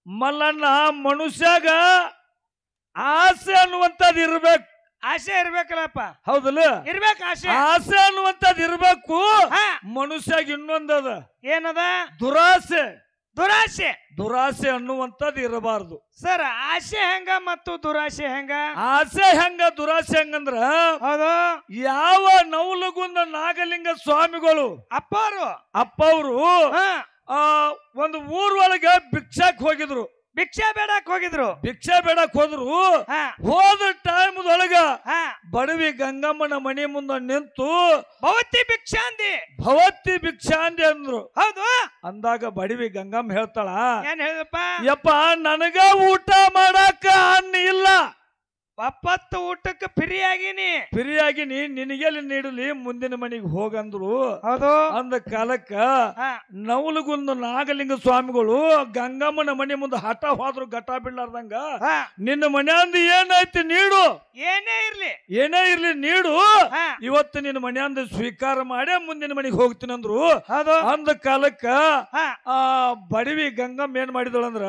ಮಲ್ಲಣ್ಣ ಮನುಷ್ಯಾಗ ಆಸೆ ಅನ್ನುವಂಥದ್ದು ಇರ್ಬೇಕು. ಆಸೆ ಇರ್ಬೇಕಲ್ಲಪ್ಪ. ಹೌದಲ್ಲ? ಇರ್ಬೇಕು ಆಸೆ. ಆಸೆ ಅನ್ನುವಂಥದ್ದು ಇರ್ಬೇಕು. ಮನುಷ್ಯಾಗ ಇನ್ನೊಂದದ. ಏನದ? ದುರಾಸೆ. ದುರಾಸೆ. ದುರಾಸೆ ಅನ್ನುವಂಥದ್ದು ಇರಬಾರ್ದು. ಸರ್ ಆಸೆ ಹೆಂಗ ಮತ್ತು ದುರಾಸೆ ಹೆಂಗ? ಆಸೆ ಹೆಂಗ ದುರಾಸೆ ಹೆಂಗಂದ್ರ, ಹೌದು, ಯಾವ ನವಲಗುಂದ ನಾಗಲಿಂಗ ಸ್ವಾಮಿಗಳು ಅಪ್ಪವರು ಒಂದು ಊರೊಳಗೆ ಭಿಕ್ಷಾಕ್ ಹೋಗಿದ್ರು. ಭಿಕ್ಷೆ ಬೇಡಕ್ ಹೋಗಿದ್ರು. ಭಿಕ್ಷೆ ಬೇಡಕ್ ಹೋದ್ರು. ಹೋದ ಟೈಮ್ದೊಳಗ ಬಡವಿ ಗಂಗಮ್ಮನ ಮನೆ ಮುಂದೆ ನಿಂತು ಭವತಿ ಭಿಕ್ಷಾಂದಿ ಭವತಿ ಭಿಕ್ಷಾಂದಿ ಅಂದ್ರು. ಹೌದು. ಅಂದಾಗ ಬಡವಿ ಗಂಗಮ್ಮ ಹೇಳ್ತಾಳ, ಏನ್ ಹೇಳಪ್ಪ? ಯಪ್ಪ ನನಗ ಊಟ ಮಾಡಾಕ ಅನ್ನ ಇಲ್ಲ, ಒಪ್ಪತ್ತು ಊಟಕ್ಕೆ ಫಿರಿಯಾಗಿನಿ ನಿನಗೆಲ್ಲಿ ನೀಡಲಿ, ಮುಂದಿನ ಮನೆಗೆ ಹೋಗಂದ್ರು. ಹೌದು. ಅಂದ ಕಾಲಕ್ಕ ನವಲಗುಂದ ನಾಗಲಿಂಗ ಸ್ವಾಮಿಗಳು ಗಂಗಮ್ಮನ ಮನೆ ಮುಂದೆ ಹಠ ಹೋದ್ರು ಘಟ ಬಿಡ್ಲಾರ್ದಂಗ, ನಿನ್ನ ಮನೆ ಅಂದ ಏನೈತಿ ನೀಡು, ಏನೇ ಇರ್ಲಿ ನೀಡು, ಇವತ್ತು ನಿನ್ನ ಮನೆ ಅಂದ ಸ್ವೀಕಾರ ಮಾಡಿ ಮುಂದಿನ ಮನೆಗೆ ಹೋಗ್ತೀನಿ ಅಂದ್ರು. ಅಂದ ಕಾಲಕ್ಕ ಬಡವಿ ಗಂಗಮ್ಮ ಏನ್ ಮಾಡಿದಳಂದ್ರ,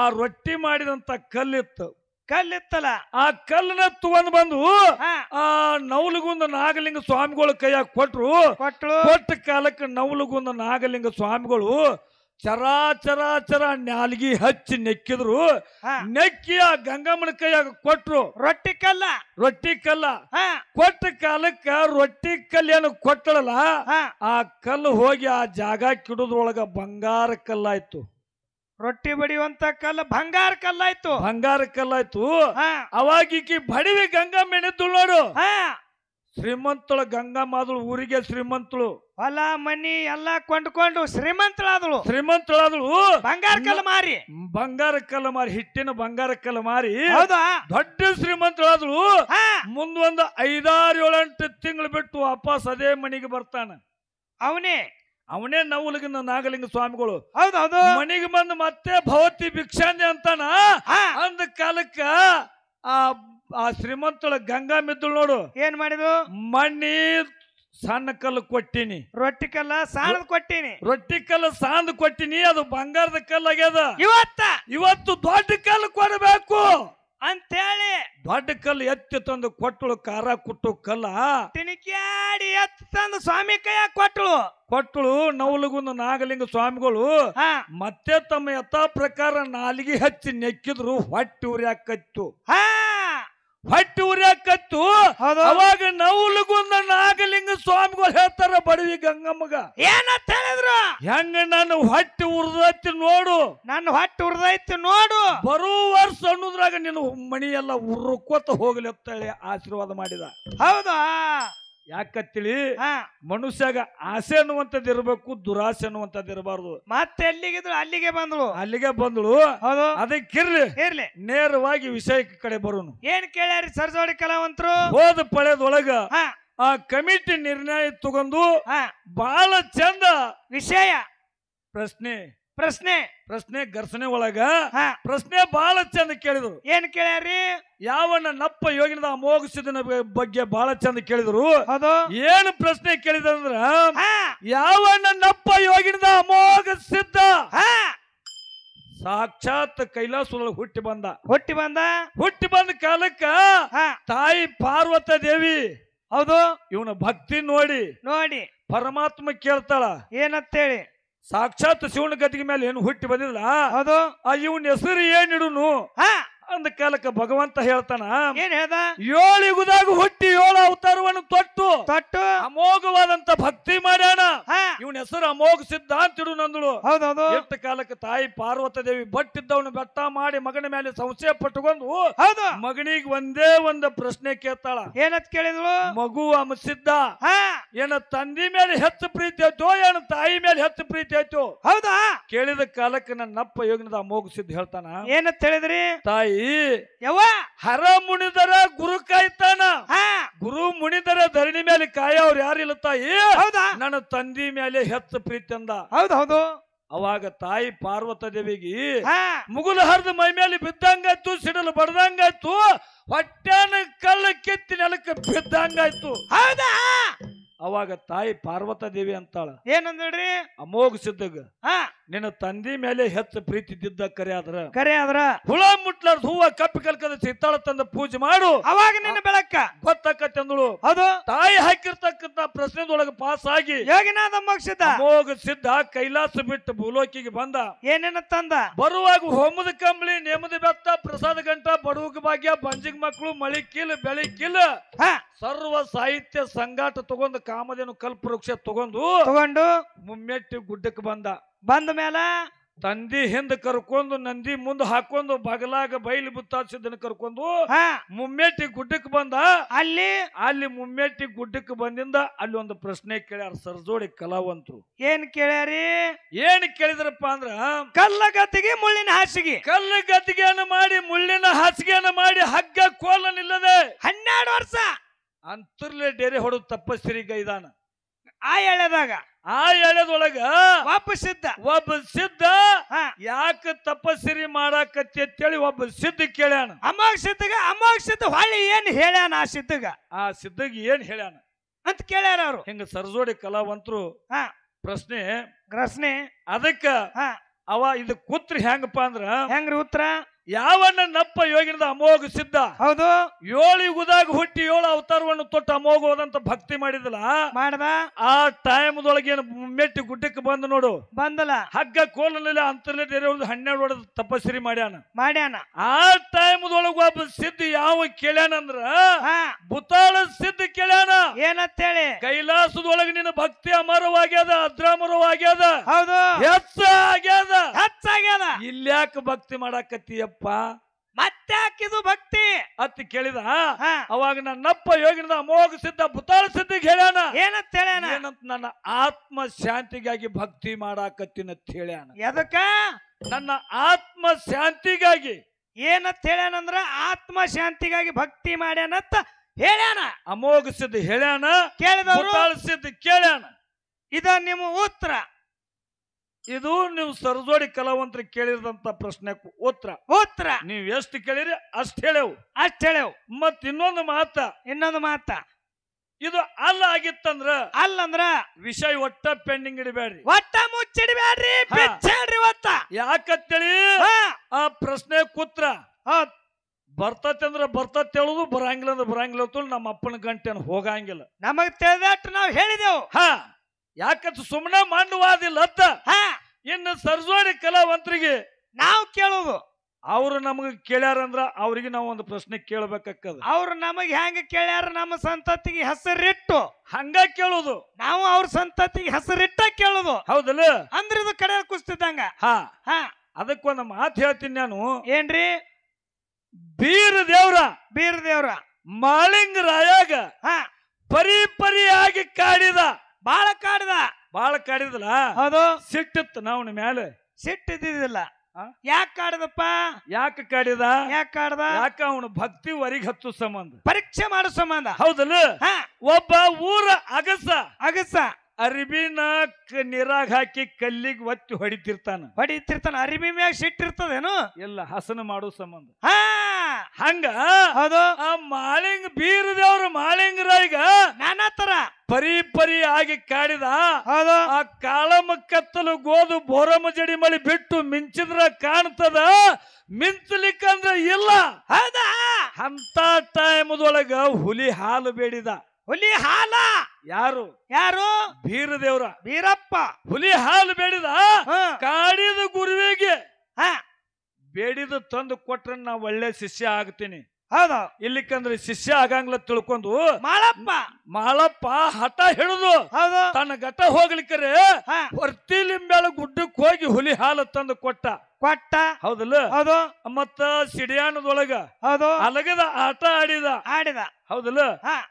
ಆ ರೊಟ್ಟಿ ಮಾಡಿದಂತ ಕಲ್ಲಿತ್ತಲ್ಲ, ಆ ಕಲ್ಲನ್ನ ತಗೊಂಡ್ ಬಂದು ಆ ನವಲಗುಂದ ನಾಗಲಿಂಗ ಸ್ವಾಮಿಗಳ ಕೈಯಾಗ ಕೊಟ್ಟ ಕಾಲಕ್ಕೆ ನವಲಗುಂದ ನಾಗಲಿಂಗ ಸ್ವಾಮಿಗಳು ಚರ ನಾಲ್ಗಿ ಹಚ್ಚಿ ನೆಕ್ಕಿದ್ರು. ನೆಕ್ಕಿ ಆ ಗಂಗಮ್ಮನ ಕೈಯಾಗ ಕೊಟ್ರು ರೊಟ್ಟಿ ಕಲ್ಲ. ಕೊಟ್ಟ ಕಾಲಕ್ಕ ರೊಟ್ಟಿ ಕಲ್ಲೇನು ಕೊಟ್ಟಳಲ್ಲ, ಆ ಕಲ್ಲು ಹೋಗಿ ಆ ಜಾಗ ಕಿಡುದ್ರೊಳಗ ಬಂಗಾರ ಕಲ್ಲಾಯ್ತು. ರೊಟ್ಟಿ ಬಡಿಯುವಂತ ಕಲ್ಲು ಬಂಗಾರ ಕಲ್ಲಾಯ್ತು. ಅವಾಗ ಈಕಿ ಬಡಿವಿ ಗಂಗಮ್ಮ ಎಣಿದ್ದು ನೋಡು. ಶ್ರೀಮಂತಳು ಗಂಗಮ್ಮ ಆದಳು, ಊರಿಗೆ ಶ್ರೀಮಂತಳು, ಹೊಲ ಮನಿ ಎಲ್ಲಾ ಕೊಂಡ್ಕೊಂಡು ಶ್ರೀಮಂತಳಾದಳು. ಬಂಗಾರ ಕಲ್ಲು ಮಾರಿ ಹಿಟ್ಟಿನ ಬಂಗಾರ ಕಲ್ಲು ಮಾರಿ ದೊಡ್ಡ ಶ್ರೀಮಂತಳಾದಳು. ಮುಂದೊಂದು 5-6-7 ತಿಂಗಳು ಬಿಟ್ಟು ವಾಪಸ್ ಅದೇ ಮನೆಗೆ ಬರ್ತಾನ. ಅವನೇ ನವಲಗುಂದ ನಾಗಲಿಂಗ ಸ್ವಾಮಿಗಳು. ಹೌದೌದು. ಮನೆಗೆ ಬಂದು ಮತ್ತೆ ಭವತಿ ಭಿಕ್ಷಾಂದಿ ಅಂತಾನ. ಅಂದ ಕಾಲಕ್ಕ ಆ ಶ್ರೀಮಂತಳ ಗಂಗಾ ಮಿದ್ದಳು ನೋಡು, ಏನ್ ಮಾಡಿದ್ರು? ಮಣ್ಣಿ ಸಣ್ಣ ಕಲ್ಲು ಕೊಟ್ಟಿನಿ, ರೊಟ್ಟಿ ಕಲ್ಲ ಸಾಂದ್ ಕೊಟ್ಟಿನಿ, ಅದು ಬಂಗಾರದ ಕಲ್ಲು ಆಗ್ಯದ. ಇವತ್ತು ದೊಡ್ಡ ಕಲ್ಲು ಕೊಡಬೇಕು ಅಂತೇಳಿ ದೊಡ್ಡ ಕಲ್ಲು ಎತ್ತಿ ತಂದು ಕೊಟ್ಟಳು. ಖಾರ ಕುಟ್ಟು ಕಲ್ಲ ತಿಣಿಕ್ಯಾಡಿ ಎತ್ತಿ ತಂದು ಸ್ವಾಮಿ ಕೈಯಾಗ ಕೊಟ್ಟಳು. ನವಲಗುಂದ ನಾಗಲಿಂಗ ಸ್ವಾಮಿಗಳು ಮತ್ತೆ ತಮ್ಮ ಯಥಾ ಪ್ರಕಾರ ನಾಲಿಗೆ ಹಚ್ಚಿ ನೆಕ್ಕಿದ್ರು. ಹೊಟ್ಟಿ ಉರಿಯಾಕತ್ತು. ಅವಾಗ ನವಲಗುಂದ ನಾಗಲಿಂಗ ಸ್ವಾಮಿಗಳು ಹೇಳ್ತಾರ ಬಡವಿ ಗಂಗಮ್ಮಗ, ಏನಂತ ಹೇಳಿದ್ರು? ಹೆಂಗ ನನ್ನ ಹೊಟ್ಟಿ ಉರ್ದೈತಿ ನೋಡು, ಬರೋ ವರ್ಷ ಅನ್ನೋದ್ರಾಗ ನಿನ್ನ ಮಣಿ ಎಲ್ಲ ಉರ್ಕೋತ ಹೋಗ್ಲಿ ಅಂತೇಳಿ ಆಶೀರ್ವಾದ ಮಾಡಿದ. ಹೌದಾ? ಯಾಕತ್ತಿಳಿ, ಮನುಷ್ಯಾಗ ಆಸೆ ಅನ್ನುವಂಥದ್ದು ಇರಬೇಕು, ದುರಾಸೆ ಅನ್ನುವಂಥದ್ದು ಇರಬಾರ್ದು. ಮತ್ತೆ ಅಲ್ಲಿಗೆ ಬಂದಳು. ಅದಕ್ಕಿರ್ಲಿ ನೇರವಾಗಿ ವಿಷಯಕ್ಕೆ ಕಡೆ ಬರೋನು. ಏನ್ ಕೇಳ್ಯಾರಿ ಸರ್ಜೋಡಿ ಕಲಾವಂತರು? ಹೋದ ಪಳೆದೊಳಗ ಆ ಕಮಿಟಿ ನಿರ್ಣಯ ತಗೊಂಡು ಬಹಳ ಚಂದ ವಿಷಯ ಪ್ರಶ್ನೆ ಘರ್ಷಣೆ ಒಳಗ ಪ್ರಶ್ನೆ ಬಹಳ ಚಂದ ಕೇಳಿದ್ರು. ಏನ್ ಕೇಳ್ಯಾರಿ? ಯಾವನ್ನ ನಪ್ಪ ಯೋಗಿನದ ಅಮೋಘ ಸಿದ್ಧನ ಬಗ್ಗೆ ಬಹಳ ಚಂದ ಕೇಳಿದ್ರು. ಏನು ಪ್ರಶ್ನೆ ಕೇಳಿದಂದ್ರ, ಯಾವನ್ನ ನಪ್ಪ ಯೋಗಿನದ ಅಮೋಘ ಸಿದ್ಧ ಸಾಕ್ಷಾತ್ ಕೈಲಾಸದೊಳಗೆ ಹುಟ್ಟಿ ಬಂದ ಕಾಲಕ್ಕ ತಾಯಿ ಪಾರ್ವತ ದೇವಿ ಇವನ ಭಕ್ತಿ ನೋಡಿ ಪರಮಾತ್ಮ ಕೇಳ್ತಾಳ, ಏನಂತೇಳಿ? ಸಾಕ್ಷಾತ್ ಶಿವನ ಗದಿಗೆ ಮೇಲೆ ಏನು ಹುಟ್ಟಿ ಬಂದಿಲ್ಲ, ಇವನ್ ಹೆಸರು ಏನಿಡುನು ಅಂದ ಕಾಲಕ್ಕ ಭಗವಂತ ಹೇಳ್ತಾನ, ಏನ್ ಹೇಳ್ದ? 7 ಯುಗದಾಗ ಹುಟ್ಟಿ 7 ಅವತಾರವನ್ನು ತೊಟ್ಟು ಅಮೋಘವಾದಂತ ಭಕ್ತಿ ಮಾಡ್ಯಾನ, ಇವನ ಹೆಸರು ಅಮೋಘ ಸಿದ್ಧ ಅಂತಿಡು ನಂದಳು. ಎಷ್ಟು ಕಾಲಕ್ಕೆ ತಾಯಿ ಪಾರ್ವತ ದೇವಿ ಬಟ್ಟಿದ್ದವನು ಬೆಟ್ಟ ಮಾಡಿ ಮಗನ ಮೇಲೆ ಸಂಶಯ ಪಟ್ಟುಕೊಂಡು ಮಗನಿಗೆ ಒಂದೇ ಒಂದು ಪ್ರಶ್ನೆ ಕೇಳ್ತಾಳ. ಏನತ್ ಕೇಳಿದ್ಳು? ಮಗು ಸಿದ್ಧ ಏನ ತಂದಿ ಮೇಲೆ ಹೆಚ್ಚು ಪ್ರೀತಿ ಆಯ್ತು, ಏನ ತಾಯಿ ಮೇಲೆ ಹೆಚ್ಚು ಪ್ರೀತಿ ಆಯ್ತು? ಹೌದಾ? ಕೇಳಿದ ಕಾಲಕ್ಕೆ ನನ್ನಪ್ಪ ಯೋಗಿನದ ಅಮೋಘ ಸಿದ್ಧ ಹೇಳ್ತಾನ, ಏನಂತ ಹೇಳಿದ್ರಿ? ತಾಯಿ ಹರ ಮುನಿದರ ಗುರು ಕಾಯ್ತಾನ, ಗುರು ಮುನಿದರ ಧರಣಿ ಮೇಲೆ ಕಾಯವ್ರು ಯಾರಿಲ್ಲ ತಾಯಿ, ನನ್ನ ತಂದಿ ಮೇಲೆ ಹೆಚ್ಚು ಪ್ರೀತಿ ಅಂದ. ಹೌದೌದು. ಅವಾಗ ತಾಯಿ ಪಾರ್ವತ ದೇವಿಗೆ ಮುಗುಲು ಹರಿದು ಮೈ ಮೇಲೆ ಬಿದ್ದಂಗಾಯ್ತು, ಸಿಡಲು ಬಡ್ದಂಗಾಯ್ತು, ಹೊಟ್ಟೆನ ಕಳ್ಳ ಕೆತ್ತಿ ನೆಲಕ್ಕೆ ಬಿದ್ದಂಗಾಯ್ತು. ಹೌದಾ? ಅವಾಗ ತಾಯಿ ಪಾರ್ವತ ದೇವಿ ಅಂತಾಳ, ಏನಂದ್ರಿ? ಅಮೋಘ ಸಿದ್ಧಗ ನಿನ್ನ ತಂದಿ ಮೇಲೆ ಹೆಚ್ಚು ಪ್ರೀತಿ ಇದ್ದಿದ್ದ ಕರೆ ಆದ್ರ ಹುಳ ಮುಟ್ಲಾರ್ದ ಹೂವ ಕಪ್ಪಿ ಕಲ್ಕದ ಚಿತ್ತಾಳ ತಂದ ಪೂಜೆ ಮಾಡು, ಅವಾಗ ನಿನ್ನ ಬೆಳಕ ಗೊತ್ತಾಕತ್ತೆ ಅಂದಳು. ಹೌದು, ತಾಯಿ ಹಾಕಿರ್ತಕ್ಕಂತ ಪ್ರಶ್ನೆದೊಳಗೆ ಪಾಸ್ ಆಗಿ ಯೋಗಿನಾಥ ಮೋಕ್ಷದ ಅಮೋಘ ಸಿದ್ಧ ಕೈಲಾಸ ಬಿಟ್ಟು ಭೂಲೋಕಿಗೆ ಬಂದ. ಏನೇನ ತಂದ? ಬರುವಾಗ ಹೋಮದ ಕಂಬಳಿ, ನೇಮದ ಬೆತ್ತ, ಪ್ರಸಾದ ಗಂಟ, ಬಡವಗ ಭಾಗ್ಯ, ಬಂಜಿಗ್ ಮಕ್ಕಳು, ಮಳಿ ಕಿಲ್, ಬೆಳಿ ಕಿಲ್, ಸರ್ವ ಸಾಹಿತ್ಯ ಸಂಗಾಟ ತಗೊಂಡು ಕಾಮಧೇನು ಕಲ್ಪ ವೃಕ್ಷ ತಗೊಂಡು ಮುಮ್ಮೆಟ್ಟಿ ಗುಡ್ಡಕ್ಕೆ ಬಂದ ಮೇಲೆ ತಂದಿ ಹಿಂದ ಕರ್ಕೊಂಡು ನಂದಿ ಮುಂದೆ ಹಾಕೊಂಡು ಬಗಲಾಗ ಬೈಲಿ ಬುತ್ತಾಸಿದ್ದನ ಕರ್ಕೊಂಡು ಮುಮ್ಮೆಟ್ಟಿ ಗುಡ್ಡಕ್ಕೆ ಬಂದ. ಅಲ್ಲಿ ಮುಮ್ಮೆಟ್ಟಿ ಗುಡ್ಡಕ್ಕೆ ಬಂದಿಂದ ಅಲ್ಲಿ ಒಂದು ಪ್ರಶ್ನೆ ಕೇಳ್ಯಾರ ಸರ್ಜೋಡಿ ಕಲಾವಂತರು. ಏನ್ ಕೇಳ್ಯಾರಿ? ಏನ್ ಕೇಳಿದ್ರಪ್ಪ ಅಂದ್ರ, ಕಲ್ಲ ಗತ್ತಿಗೆ ಮುಳ್ಳಿನ ಹಾಸಿಗೆ, ಕಲ್ಲ ಗತ್ತಿಗೆಯನ್ನು ಮಾಡಿ ಮುಳ್ಳಿನ ಹಾಸಿಗೆಯನ್ನು ಮಾಡಿ ಹಗ್ಗ ಕೋಲ ನಿಲ್ಲದೆ 12 ವರ್ಷ ಅಂತರ್ಲೆ ಡೇರೆ ಹೊಡೆದು ತಪಸ್ಸರಿಗೆ ಇದಾನ. ಆ ಎಳೆದೊಳಗ ಒಬ್ಬ ಸಿದ್ಧ ಯಾಕ ತಪಸ್ಸರಿ ಮಾಡಾಕತ್ತಿ ಅಂತೇಳಿ ಒಬ್ಬ ಸಿದ್ಧ ಕೇಳ್ಯಾನ. ಅಮೋಘ ಸಿದ್ಧ ಹೊಳ್ಳಿ ಏನ್ ಹೇಳ್ಯಾನ? ಆ ಸಿದ್ಧಗ ಏನ್ ಹೇಳ್ಯಾನ ಅಂತ ಕೇಳ್ಯಾರ ಅವ್ರು. ಹಿಂಗ ಸರ್ಜೋಡಿ ಕಲಾವಂತರು ಪ್ರಶ್ನೆ ಅದಕ್ಕ ಅವ ಇದು ಕೂತ್ರ ಹೆಂಗಪ್ಪ ಅಂದ್ರ ಹೆಂಗ್ರಿ ಉತ್ತರ? ಯಾವನ್ನ ನಪ್ಪ ಯೋಗಿನದ ಅಮೋಘ ಸಿದ್ಧ, ಹೌದು, 7 ಯುಗದಾಗ ಹುಟ್ಟಿ 7 ಅವತಾರವನ್ನು ತೊಟ್ಟು ಅಮೋಘವಾದಂತ ಭಕ್ತಿ ಮಾಡಿದಲ್ಲ, ಆ ಟೈಮ್ದೊಳಗೆ ಏನು ಮೆಟ್ಟಿ ಗುಡ್ಡಕ್ಕೆ ಬಂದು ನೋಡು, ಬಂದಲ್ಲ ಹಗ್ಗ ಕೋಲನಲ್ಲಿ ಅಂತರ್ಲೆ 12 ಹೊಡೆದು ತಪಸ್ಸರಿ ಮಾಡ್ಯಾನ. ಆ ಟೈಮ್ದೊಳಗ ಒಬ್ಬ ಸಿದ್ಧ ಯಾವ ಕೇಳ್ಯಾನಂದ್ರ ಬುತಾಳ ಸಿದ್ಧ ಕೇಳ್ಯಾನ. ಏನಂತೇಳಿ? ಕೈಲಾಸದೊಳಗೆ ನಿನ್ನ ಭಕ್ತಿ ಅಮರವಾಗ್ಯದ, ಅದ್ರಾಮರವಾಗ್ಯದ, ಹೌದು, ಹೆಚ್ಚಾಗ್ಯದ. ಇಲ್ಯಾಕ ಭಕ್ತಿ ಮಾಡಾಕತ್ತೀಯಪ್ಪ, ಮತ್ತೆ ಹಾಕಿದು ಭಕ್ತಿ ಅತ್ತಿ ಕೇಳಿದ. ಅವಾಗ ನನ್ನಪ್ಪ ಯೋಗಿನದ ಅಮೋಘ ಸಿದ್ಧ ಬುತಾಳ ಸಿದ್ಧಿಗೆ ಹೇಳ್ಯಾನ. ಏನಂತ? ನನ್ನ ಆತ್ಮ ಶಾಂತಿಗಾಗಿ ಭಕ್ತಿ ಮಾಡಾಕತ್ತಿನಂತ ಹೇಳ್ಯಾನ. ಎದಕ್ಕ? ನನ್ನ ಆತ್ಮ ಶಾಂತಿಗಾಗಿ. ಏನಂತ ಹೇಳ್ಯಾನಂದ್ರ ಆತ್ಮ ಶಾಂತಿಗಾಗಿ ಭಕ್ತಿ ಮಾಡ್ಯಾನಂತ ಹೇಳ್ಯಾನ. ಅಮೋಘ ಸಿದ್ಧ ಹೇಳ್ಯಾನ, ಕೇಳಿದವರು ಬುತಾಳ ಸಿದ್ಧ ಕೇಳ್ಯಾನ. ಇದ ನಿಮ್ಮ ಉತ್ತರ. ಇದು ನೀವು ಸರ್ಜೋಡಿ ಕಲಾವಂತರು ಕೇಳಿದಂತ ಪ್ರಶ್ನೆ ಉತ್ತರ. ನೀವು ಎಷ್ಟು ಕೇಳಿರಿ ಅಷ್ಟ್ ಹೇಳೇವು. ಮತ್ ಇನ್ನೊಂದು ಮಾತ, ಇದು ಅಲ್ಲಂದ್ರ ವಿಷಯ ಒಟ್ಟ ಪೆಂಡಿಂಗ್ ಇಡಬೇಡ್ರಿ, ಒಟ್ಟ ಮುಚ್ಚಿಡಬೇಡ್ರಿ, ಯಾಕಂತೇಳಿ ಆ ಪ್ರಶ್ನೆ ಕೂತ್ರ ಬರ್ತತಿ ಅಂದ್ರ ಬರ್ತತಿ ಹೇಳುದು, ಬರಂಗಿಲ್ಲ ಅಂದ್ರೆ ಬರಂಗಿಲ್ಲ ಅಂತ ನಮ್ಮ ಅಪ್ಪನ ಗಂಟೆನ ಹೋಗಂಗಿಲ್ಲ. ನಮಗ್ ತಿಳಿದಟ್ಟು ನಾವು ಹೇಳಿದೆವು. ಯಾಕಂತ ಸುಮ್ಮನೆ ಮಂಡವಾದಿಲ್ಲ ಅತ್ತ. ಇನ್ನು ಸರ್ಜೋಡಿ ಕಲಾವಂತರಿಗೆ ನಾವು ಕೇಳುದು, ಅವ್ರು ನಮಗ್ ಕೇಳ್ಯಾರಂದ್ರ ಅವ್ರಿಗೆ ನಾವು ಒಂದು ಪ್ರಶ್ನೆ ಕೇಳಬೇಕಾಗ್ತದ. ಅವ್ರು ನಮಗ್ ಹೆಂಗ ಕೇಳ್ಯಾರ? ನಮ್ಮ ಸಂತತಿಗೆ ಹೆಸರಿಟ್ಟು ಹಂಗ ಕೇಳುದು, ನಾವು ಅವ್ರ ಸಂತತಿಗೆ ಹೆಸರಿಟ್ಟ ಕೇಳುದು. ಹೌದಲ್ಲ? ಅಂದ್ರೆ ಇದು ಕಡೆ ಕುಸ್ತಿದ್ದಂಗ. ಅದಕ್ಕೊಂದು ಮಾತು ಹೇಳ್ತೀನಿ ನಾನು. ಏನ್ರಿ? ಬೀರ ದೇವ್ರ ಮಾಳಿಂಗರಾಯಾಗ ಪರಿಯಾಗಿ ಕಾಡಿದ, ಬಾಳ ಕಾಡಿದಲ್ಲ. ಹೌದು, ಸಿಟ್ಟಿತ್ತು ನಾವನ ಮೇಲೆ. ಸಿಟ್ಟಿದ್ದಿಲ್ಲ. ಯಾಕೆ ಕಾಡದಪ್ಪ? ಯಾಕೆ ಕಾಡಿದ? ಯಾಕ ಅವನು ಭಕ್ತಿ ವರಿಗೆ ಹತ್ತು ಸಂಬಂಧ, ಪರೀಕ್ಷೆ ಮಾಡೋ ಸಂಬಂಧ. ಹೌದಲ್ಲ? ಒಬ್ಬ ಊರ ಅಗಸ ಅರಿಬಿನ ನೀರಾಗ ಹಾಕಿ ಕಲ್ಲಿಗೆ ಒತ್ತಿ ಹೊಡಿತಿರ್ತಾನ. ಅರಿಬಿ ಮ್ಯಾಗ ಸಿಟ್ಟಿರ್ತದೇನು? ಎಲ್ಲ ಹಸನ ಮಾಡೋ ಸಂಬಂಧ. ಹಂಗ ಹೌದು. ಆ ಬೀರ ದೇವ್ರ ಮಾಳಿಂಗರಾಯಿಗ ನಾನಾ ತರ ಪರಿ ಆಗಿ ಕಾಡಿದ. ಹೌದು. ಆ ಕಾಳಮ್ಮ ಕತ್ತಲು ಗೋದು ಬೋರಮ್ಮ ಜಡಿ ಮಳಿ ಬಿಟ್ಟು ಮಿಂಚಿದ್ರ ಕಾಣ್ತದ, ಮಿಂಚಲಿಕ್ಕಂದ್ರ ಇಲ್ಲ. ಹೌದಾ? ಅಂತ ಟೈಮದೊಳಗ ಹುಲಿ ಹಾಲು ಬೇಡಿದ. ಹುಲಿ ಹಾಲ? ಯಾರು? ಬೀರಪ್ಪ ಹುಲಿ ಹಾಲು ಬೇಡಿದ. ಕಾಡಿದ ಗುರುವಿಗೆ ಬೇಡಿದ ತಂದು ಕೊಟ್ರ ನಾ ಒಳ್ಳೆ ಶಿಷ್ಯ ಆಗ್ತೀನಿ. ಹೌದು. ಇಲ್ಲಿಕಂದ್ರೆ ಶಿಷ್ಯ ಆಗಂಗ್ಲ ತಿಳ್ಕೊಂಡು ಮಾಳಪ್ಪ ಹಠ ಹಿಡಿದು ತನ್ನ ಘಟ ಹೋಗ್ಲಿಕ್ಕರೆ ಹೊರ್ತಿಲಿಂಬೆಳ ಗುಡ್ಡಕ್ಕೆ ಹೋಗಿ ಹುಲಿ ಹಾಲು ತಂದು ಕೊಟ್ಟ. ಹೌದಲ್ಲ? ಹೌದು. ಮತ್ತ ಸಿಡಿಯಾನದೊಳಗ ಅಲಗದ ಆಟ ಆಡಿದ. ಹೌದಲ್ಲ?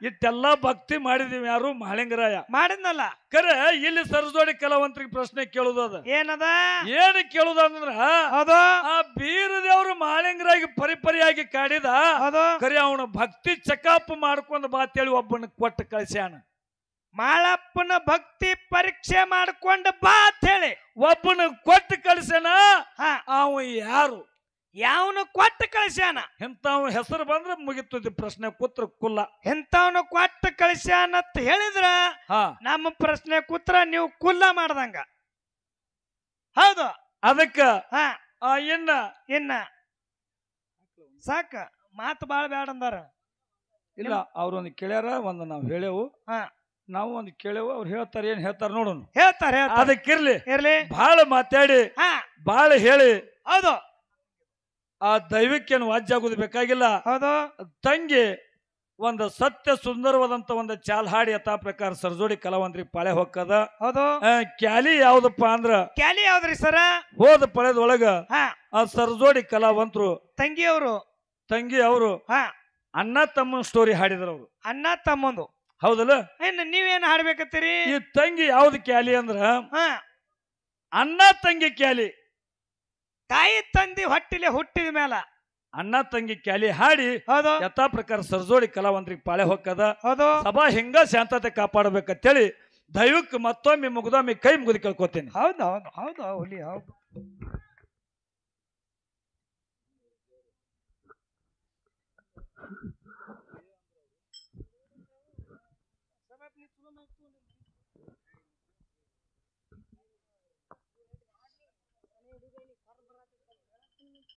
ಇಟ್ಟೆಲ್ಲಾ ಭಕ್ತಿ ಮಾಡಿದೀವಿ. ಯಾರು? ಮಾಳಿಂಗರಾಯ ಮಾಡಿದ್ನಲ್ಲ. ಕರೆ ಇಲ್ಲಿ ಸರ್ಜೋಡಿ ಕಲಾವಂತರಿಗೆ ಪ್ರಶ್ನೆ ಕೇಳುದು ಅದ. ಏನು ಕೇಳುದಂದ್ರ ಆ ಬೀರ ದೇವ್ರು ಮಾಳಿಂಗರಾಗಿ ಪರಿಯಾಗಿ ಕಾಡಿದ. ಕರೆ ಅವನ ಭಕ್ತಿ ಚೆಕಪ್ ಮಾಡ್ಕೊಂಡ್ ಬಾತೇಳಿ ಒಬ್ಬನ ಕೊಟ್ಟ ಕಳಿಸ್ಯಾನ. ಮಾಳಪ್ಪನ ಭಕ್ತಿ ಪರೀಕ್ಷೆ ಮಾಡ್ಕೊಂಡು ಬಾ ಅಂತ ಹೇಳಿ ಒಬ್ಬನ ಕೊಟ್ಟು ಕಳಿಸ್ಯಾನ. ಅವ ಯಾರು? ಯಾವನು ಕೊಟ್ಟು ಕಳಿಸ್ಯಾನ? ಎಂತವ ಹೆಸರು ಬಂದ್ರೆ ಮುಗಿತದ ಪ್ರಶ್ನೆ ಕೂತ್ರ ಕುಲ್ಲ. ಎಂತವನು ಕೊಟ್ಟು ಕಳಿಸ್ಯಾನ ಅಂತ ಹೇಳಿದ್ರ ನಮ್ಮ ಪ್ರಶ್ನೆ ಕೂತ್ರ ನೀವು ಕುಲ್ಲ ಮಾಡ್ದಂಗ. ಹೌದು ಅದಕ್ಕ ಹಾ ಇನ್ನ ಇನ್ನ ಸಾಕ ಮಾತು ಬಾಳ ಬ್ಯಾಡ ಅಂದಾರ ಇಲ್ಲ ಅವ್ರೊಂದು ಕೇಳ್ಯಾರ ಒಂದು ನಾವು ಹೇಳೇವು ಹಾ ನಾವು ಒಂದು ಕೇಳೇವು ಅವ್ರು ಹೇಳ್ತಾರ ಏನ್ ಹೇಳ್ತಾರ ನೋಡೋಣ ಹೇಳ್ತಾರ ಅದಕ್ಕಿರ್ಲಿ ಇರ್ಲಿ ಬಹಳ ಮಾತಾಡಿ ಹಾ ಬಹಳ ಹೇಳಿ ಹೌದು ಆ ದೈವಕ್ಕೇನು ವಾಜ್ಯ ಆಗುದು ಬೇಕಾಗಿಲ್ಲ. ಹೌದು ತಂಗಿ ಒಂದು ಸತ್ಯ ಸುಂದರವಾದಂತ ಒಂದು ಚಾಲ್ ಹಾಡಿ ಯಥಾ ಪ್ರಕಾರ ಸರ್ಜೋಡಿ ಕಲಾವಂತರಿಗೆ ಪಾಳೆ ಹೊಕ್ಕದ. ಹೌದು ಕ್ಯಾಲಿ ಯಾವ್ದಪ್ಪ ಅಂದ್ರ ಕ್ಯಾಲಿ ಯಾವ್ದ್ರಿ ಸರ ಹೋದ ಪಳೆದೊಳಗ ಹಾ ಆ ಸರ್ಜೋಡಿ ಕಲಾವಂತರು ತಂಗಿಯವರು ತಂಗಿ ಅವರು ಹಾ ಅಣ್ಣ ತಮ್ಮನ ಸ್ಟೋರಿ ಹಾಡಿದ್ರ ಅವ್ರು. ಅಣ್ಣ ತಮ್ಮಂದು ಹೌದಲ್ಲ? ಇನ್ನು ನೀವೇನ್ ಹಾಡ್ಬೇಕತ್ತೀರಿ? ಈ ತಂಗಿ ಯಾವ್ದು ಕ್ಯಾಲಿ ಅಂದ್ರ ಹಾ ಅಣ್ಣ ತಂಗಿ ಕ್ಯಾಲಿ. ತಾಯಿ ತಂದಿ ಹೊಟ್ಟಿಲೆ ಹುಟ್ಟಿದ ಮೇಲ ಅಣ್ಣ ತಂಗಿ ಕ್ಯಾಲಿ ಹಾಡಿ ಹೌದು ಯಥಾ ಪ್ರಕಾರ ಸರ್ಜೋಡಿ ಕಲಾವಂತರಿಗೆ ಪಾಳೆ ಹೊಕ್ಕದ. ಹೌದು ಸಭಾ ಹಿಂಗ ಶಾಂತತೆ ಕಾಪಾಡಬೇಕಂತೇಳಿ ದೈವಕ್ಕೆ ಮತ್ತೊಮ್ಮೆ ಮುಗ್ದೊಮ್ಮೆ ಕೈ ಮುಗಿದು ಕೇಳ್ಕೊತೀನಿ. ಹೌದು ಹೌದು ಹೌದು ಹುಲಿ ಹೌದು.